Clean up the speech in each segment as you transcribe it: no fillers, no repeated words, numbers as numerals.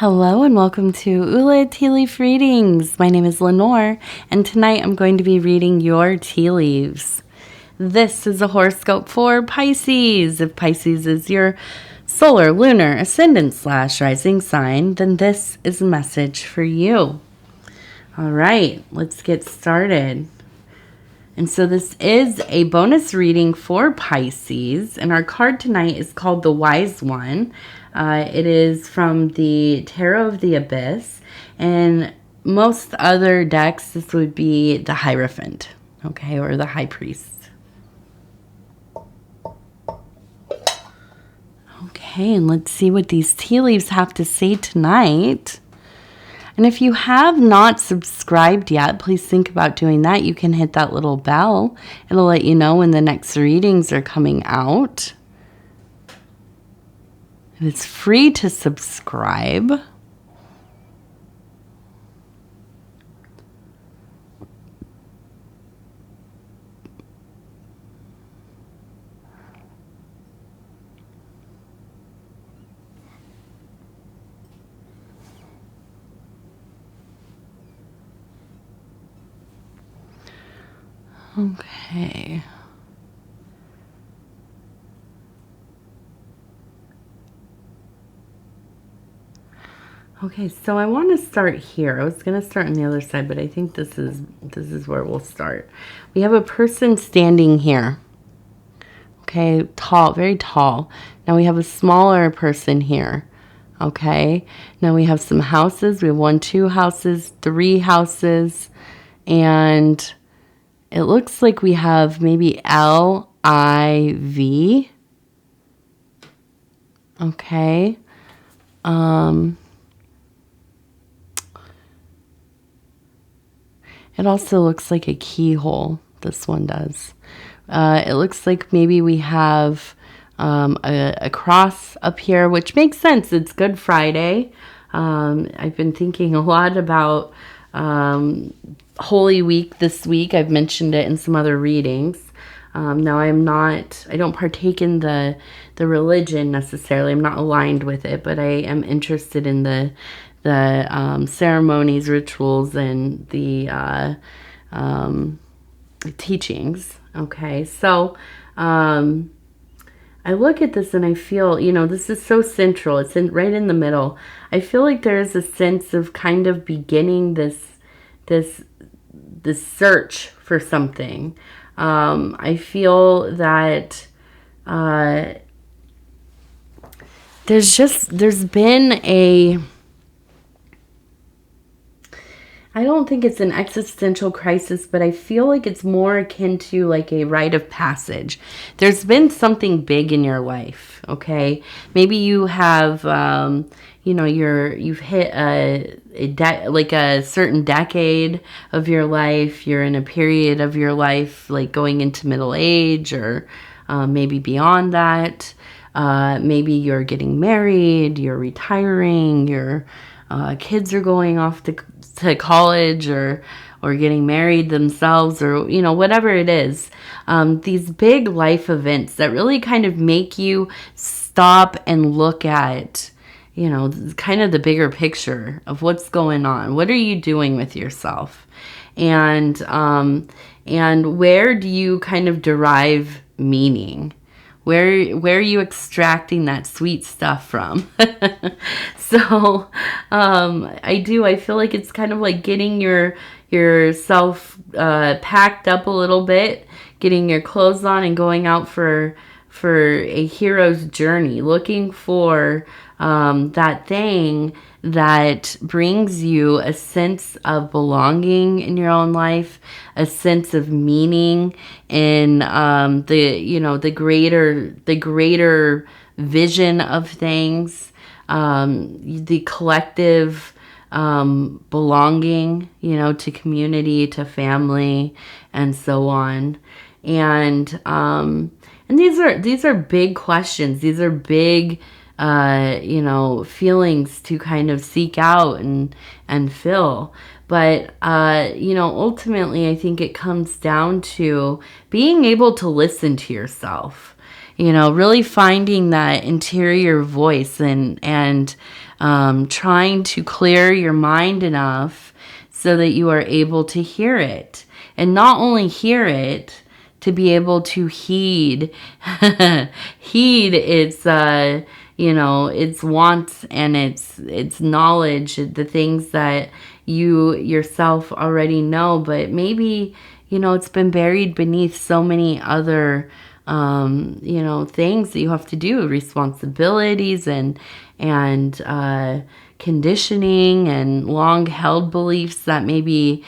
Hello and welcome to Ula Tea Leaf Readings. My name is Lenor, and tonight I'm going to be reading your tea leaves. This is a horoscope for Pisces. If Pisces is your solar, lunar, ascendant / rising sign, then this is a message for you. All right, let's get started. And so this is a bonus reading for Pisces, and our card tonight is called the Wise One. It is from the Tarot of the Abyss, and most other decks, this would be the Hierophant, okay, or the High Priest. Okay, and let's see what these tea leaves have to say tonight. And if you have not subscribed yet, please think about doing that. You can hit that little bell. It'll let you know when the next readings are coming out. And it's free to subscribe. Okay. Okay, so I want to start here. I was going to start on the other side, but I think this is where we'll start. We have a person standing here. Okay, tall, very tall. Now we have a smaller person here. Okay, now we have some houses. We have 1, 2 houses, 3 houses, and it looks like we have maybe LIV. Okay. It also looks like a keyhole. This one does. It looks like maybe we have a cross up here, which makes sense. It's Good Friday. I've been thinking a lot about Holy Week this week. I've mentioned it in some other readings. Now I don't partake in the religion necessarily. I'm not aligned with it, but I am interested in the ceremonies, rituals, and the teachings. Okay, so I look at this and I feel, this is so central. It's right in the middle. I feel like there is a sense of kind of beginning this search for something. I feel that there's been I don't think it's an existential crisis, but I feel like it's more akin to like a rite of passage. There's been something big in your life, okay? Maybe you have, you've hit a certain decade of your life. You're in a period of your life, like going into middle age, or maybe beyond that. Maybe you're getting married, you're retiring, your kids are going off to college or getting married themselves, or whatever it is. These big life events that really kind of make you stop and look at kind of the bigger picture of what's going on. What are you doing with yourself, and where do you kind of derive meaning? Where are you extracting that sweet stuff from? So I feel like it's kind of like getting yourself packed up a little bit, getting your clothes on and going out for a hero's journey, looking for that thing that brings you a sense of belonging in your own life, a sense of meaning in the greater vision of things, the collective belonging, to community, to family, and so on. And these are big questions. These are big feelings to kind of seek out and fill. But, ultimately, I think it comes down to being able to listen to yourself. really finding that interior voice and trying to clear your mind enough so that you are able to hear it. And not only hear it, to be able to heed, heed its, its wants and its knowledge, the things that you yourself already know, but maybe, it's been buried beneath so many other, things that you have to do, responsibilities and conditioning and long held beliefs that maybe,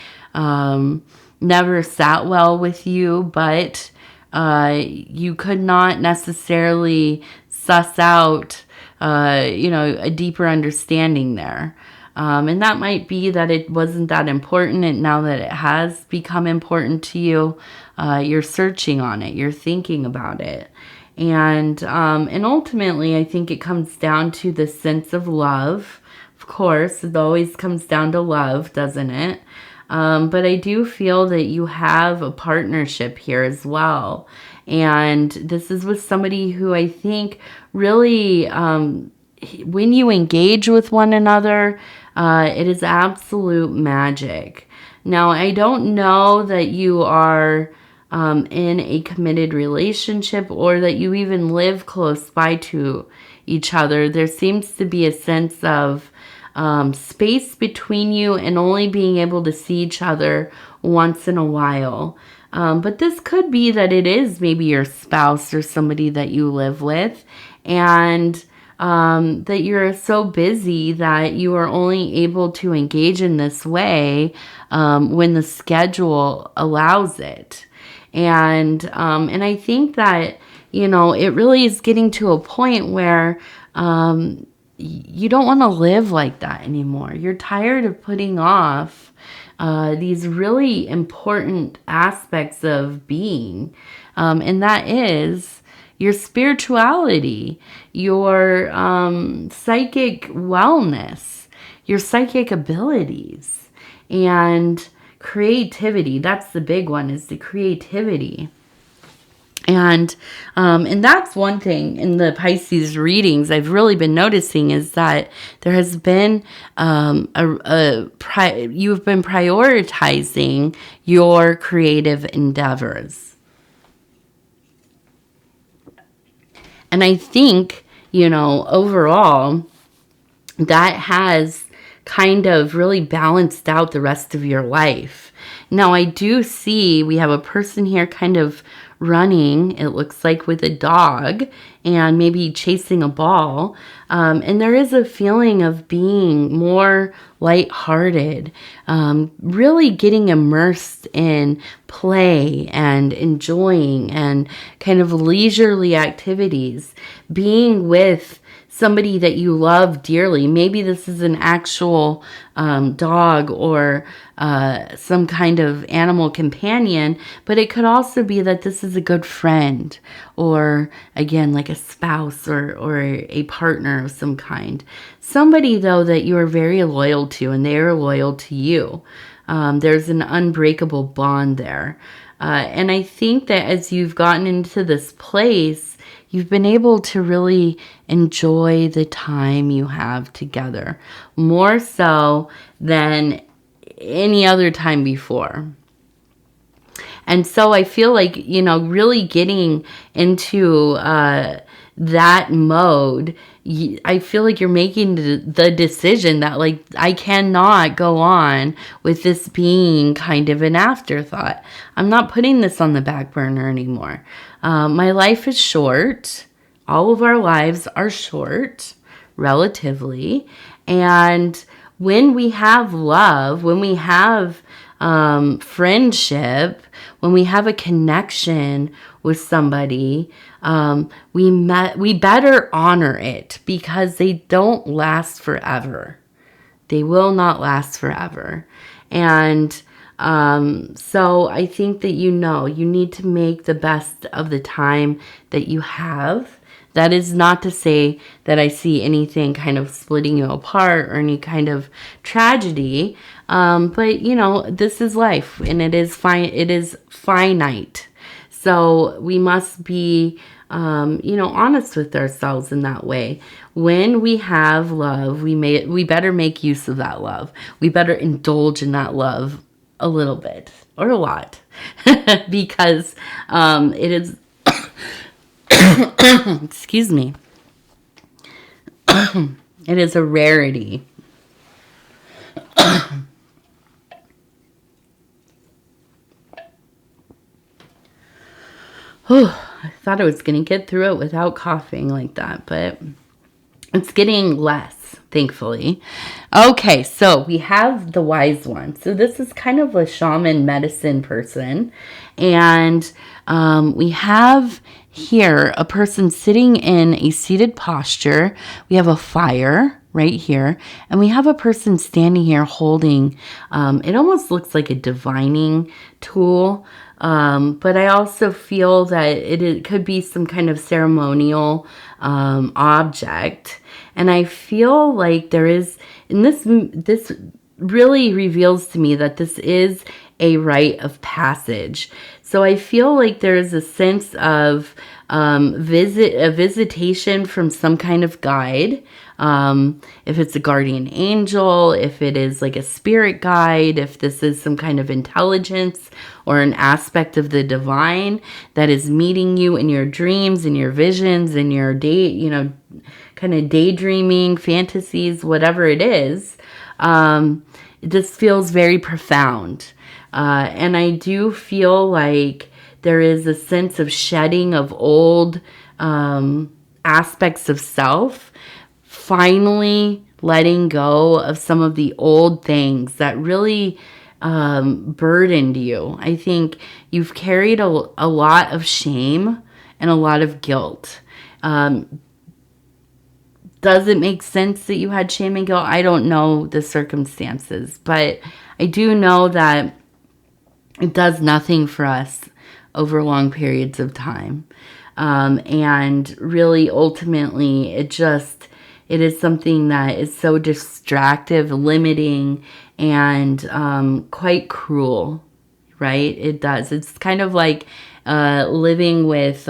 never sat well with you, but you could not necessarily suss out, a deeper understanding there. And that might be that it wasn't that important, and now that it has become important to you, you're searching on it, you're thinking about it. And ultimately, I think it comes down to the sense of love. Of course, it always comes down to love, doesn't it? But I do feel that you have a partnership here as well. And this is with somebody who I think really, when you engage with one another, it is absolute magic. Now, I don't know that you are in a committed relationship or that you even live close by to each other. There seems to be a sense of space between you and only being able to see each other once in a while. But this could be that it is maybe your spouse or somebody that you live with, and that you're so busy that you are only able to engage in this way when the schedule allows it. And I think that, it really is getting to a point where you don't want to live like that anymore. You're tired of putting off these really important aspects of being. And that is your spirituality, your psychic wellness, your psychic abilities, and creativity. That's the big one, is the creativity. And that's one thing in the Pisces readings I've really been noticing, is that there has been you've been prioritizing your creative endeavors. And I think, overall, that has kind of really balanced out the rest of your life. Now, I do see we have a person here kind of running, it looks like, with a dog and maybe chasing a ball. And there is a feeling of being more lighthearted, really getting immersed in play and enjoying and kind of leisurely activities, being with somebody that you love dearly. Maybe this is an actual dog or some kind of animal companion, but it could also be that this is a good friend, or again, like a spouse or a partner of some kind. Somebody, though, that you are very loyal to and they are loyal to you. There's an unbreakable bond there. And I think that as you've gotten into this place, you've been able to really enjoy the time you have together, more so than any other time before. And so I feel like, really getting into that mode, I feel like you're making the decision that, like, I cannot go on with this being kind of an afterthought. I'm not putting this on the back burner anymore. My life is short. All of our lives are short, relatively. And when we have love, when we have friendship, when we have a connection with somebody, we better honor it, because they don't last forever. They will not last forever. And so I think that you need to make the best of the time that you have. That is not to say that I see anything kind of splitting you apart or any kind of tragedy. But this is life, and it is fine. It is finite. So we must be honest with ourselves in that way. When we have love, we better make use of that love. We better indulge in that love a little bit or a lot because it is, excuse me, it is a rarity. I thought I was going to get through it without coughing like that, but it's getting less, thankfully. Okay, so we have the wise one. So this is kind of a shaman medicine person. And we have here a person sitting in a seated posture. We have a fire right here. And we have a person standing here holding, it almost looks like a divining tool. But I also feel that it could be some kind of ceremonial object. And I feel like there is, and this really reveals to me that this is a rite of passage. So I feel like there is a sense of a visitation from some kind of guide. If it's a guardian angel, if it is like a spirit guide, if this is some kind of intelligence or an aspect of the divine that is meeting you in your dreams, in your visions, in your kind of daydreaming, fantasies, whatever it is. This feels very profound. And I do feel like there is a sense of shedding of old aspects of self, finally letting go of some of the old things that really burdened you. I think you've carried a lot of shame and a lot of guilt. Does it make sense that you had shame and guilt? I don't know the circumstances, but I do know that it does nothing for us over long periods of time. And really, ultimately, it is something that is so distractive, limiting, and quite cruel, right? It does. It's kind of like living with,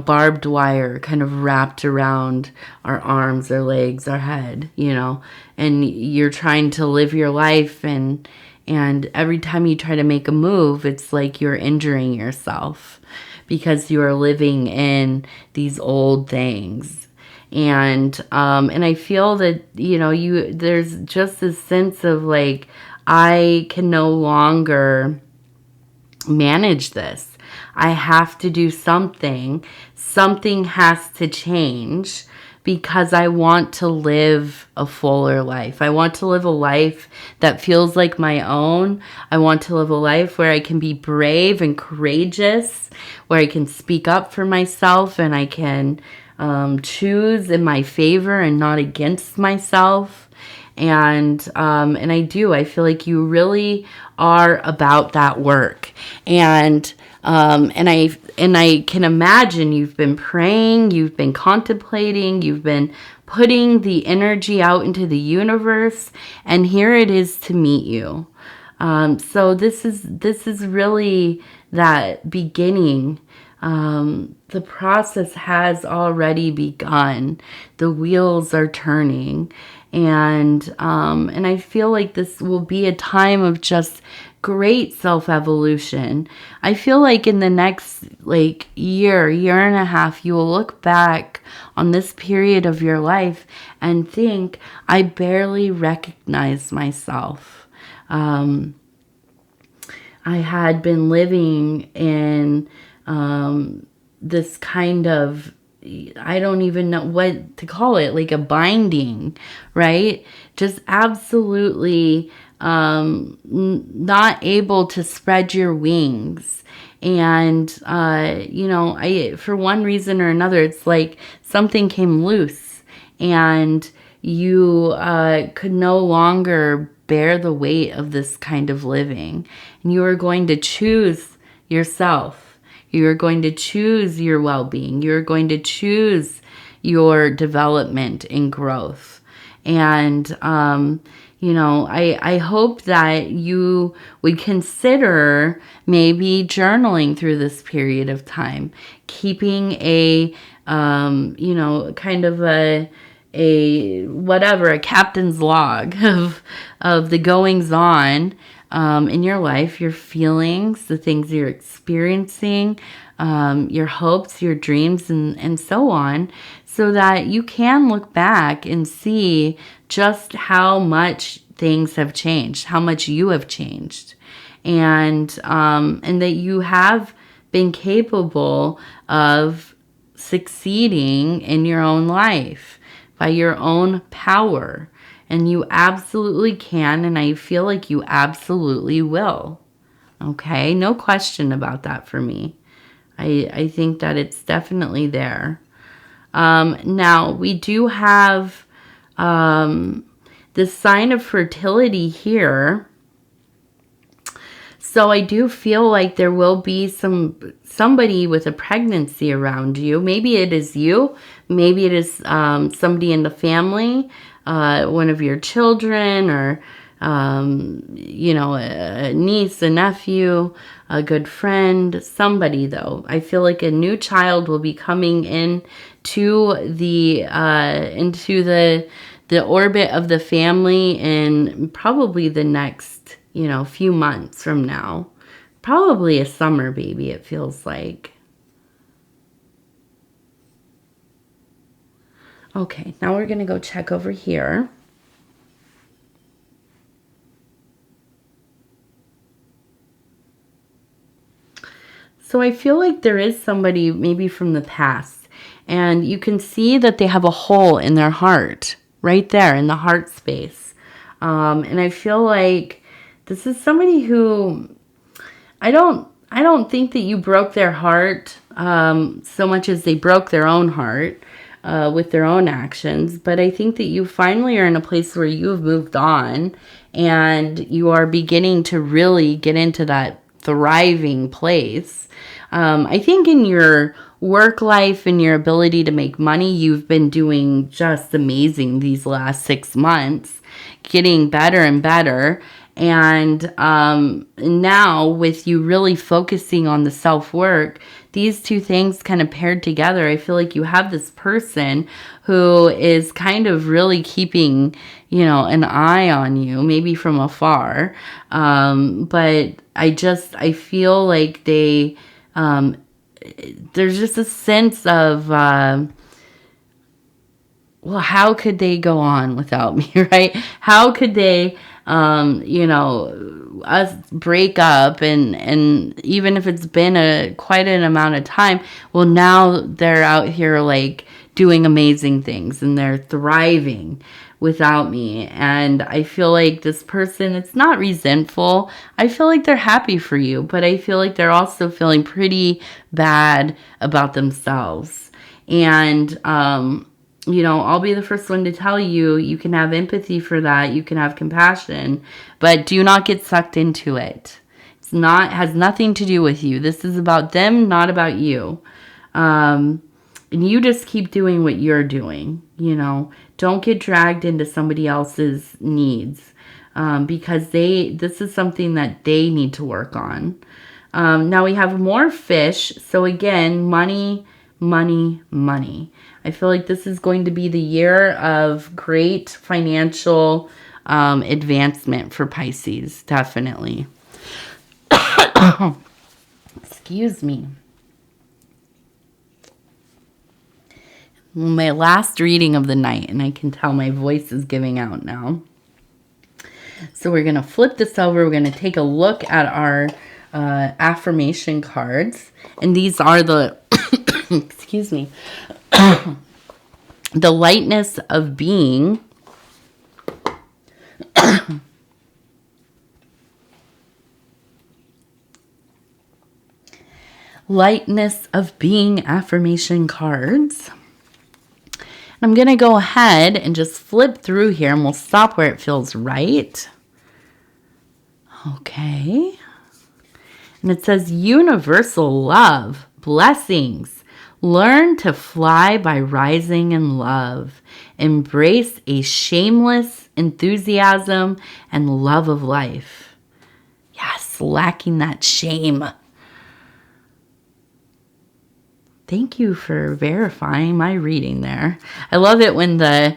barbed wire kind of wrapped around our arms, our legs, our head, and you're trying to live your life, and every time you try to make a move, it's like you're injuring yourself because you are living in these old things. And I feel that, there's just this sense of like, I can no longer manage this. I have to do something. Something has to change because I want to live a fuller life. I want to live a life that feels like my own. I want to live a life where I can be brave and courageous, where I can speak up for myself and I can choose in my favor and not against myself. And I do. I feel like you really are about that work. And I can imagine you've been praying, you've been contemplating, you've been putting the energy out into the universe, and here it is to meet you. So this is really that beginning. The process has already begun. The wheels are turning, and I feel like this will be a time of just great self-evolution. I feel like in the next year and a half, you will look back on this period of your life and think, I barely recognize myself. I had been living in this kind of, I don't even know what to call it, like a binding, right? Just absolutely not able to spread your wings. And, for one reason or another, it's like something came loose and you could no longer bear the weight of this kind of living. And you are going to choose yourself. You are going to choose your well-being. You're going to choose your development and growth. And, you know, I hope that you would consider maybe journaling through this period of time, keeping a, you know, kind of a whatever, a captain's log of the goings on in your life, your feelings, the things you're experiencing, your hopes, your dreams, and so on, so that you can look back and see just how much things have changed, how much you have changed, and that you have been capable of succeeding in your own life by your own power. And you absolutely can, and I feel like you absolutely will. Okay? No question about that for me. I think that it's definitely there. Now, we do have the sign of fertility here. So I do feel like there will be somebody with a pregnancy around you. Maybe it is you. Maybe it is somebody in the family, one of your children, or you know, a niece, a nephew, a good friend, somebody though. I feel like a new child will be coming in to the orbit of the family in probably the next, you know, few months from now. Probably a summer baby, it feels like. Okay, now we're going to go check over here. So I feel like there is somebody maybe from the past, and you can see that they have a hole in their heart, right there in the heart space. And I feel like this is somebody who, I don't think that you broke their heart so much as they broke their own heart with their own actions. But I think that you finally are in a place where you have moved on and you are beginning to really get into that thriving place. I think in your work life and your ability to make money, you've been doing just amazing these last 6 months, getting better and better. And now with you really focusing on the self-work, these two things kind of paired together, I feel like you have this person who is kind of really keeping, you know, an eye on you, maybe from afar. But I feel like there's just a sense of, well, how could they go on without me, right? How could they, you know, us break up and even if it's been quite an amount of time, well, now they're out here like doing amazing things and they're thriving without me. And I feel like this person, it's not resentful. I feel like they're happy for you, but I feel like they're also feeling pretty bad about themselves. And, you know, I'll be the first one to tell you, you can have empathy for that. You can have compassion, but do not get sucked into it. Has nothing to do with you. This is about them, not about you. And you just keep doing what you're doing, you know. Don't get dragged into somebody else's needs because this is something that they need to work on. Now we have more fish. So again, money, money, money. I feel like this is going to be the year of great financial advancement for Pisces, definitely. Excuse me. My last reading of the night, and I can tell my voice is giving out now. So we're going to flip this over. We're going to take a look at our affirmation cards. And these are the, excuse me, the lightness of being, lightness of being affirmation cards. I'm going to go ahead and just flip through here and we'll stop where it feels right. Okay. And it says universal love, blessings, Learn to fly by rising in love. Embrace a shameless enthusiasm and love of life. Yes, lacking that shame. Thank you for verifying my reading there. I love it when the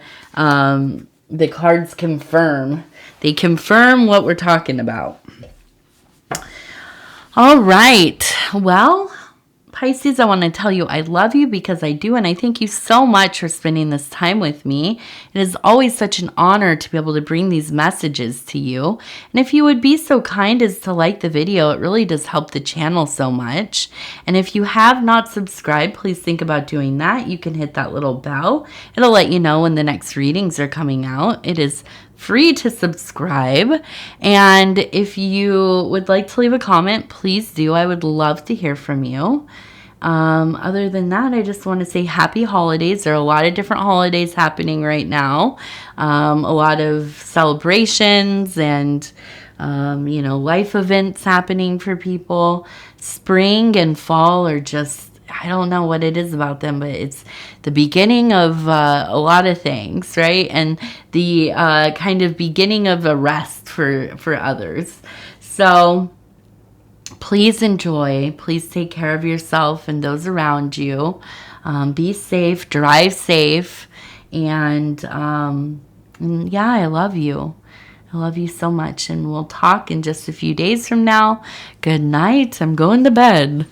cards confirm. They confirm what we're talking about. All right. Well, Pisces, I want to tell you I love you because I do, and I thank you so much for spending this time with me. It is always such an honor to be able to bring these messages to you. And if you would be so kind as to like the video, it really does help the channel so much. And if you have not subscribed, please think about doing that. You can hit that little bell. It'll let you know when the next readings are coming out. It is free to subscribe. And if you would like to leave a comment, please do. I would love to hear from you. Other than that, I just want to say happy holidays. There are a lot of different holidays happening right now. A lot of celebrations and, life events happening for people. Spring and fall are just, I don't know what it is about them, but it's the beginning of a lot of things, right? And the kind of beginning of a rest for others. So please enjoy. Please take care of yourself and those around you. Be safe. Drive safe. And yeah, I love you. I love you so much. And we'll talk in just a few days from now. Good night. I'm going to bed.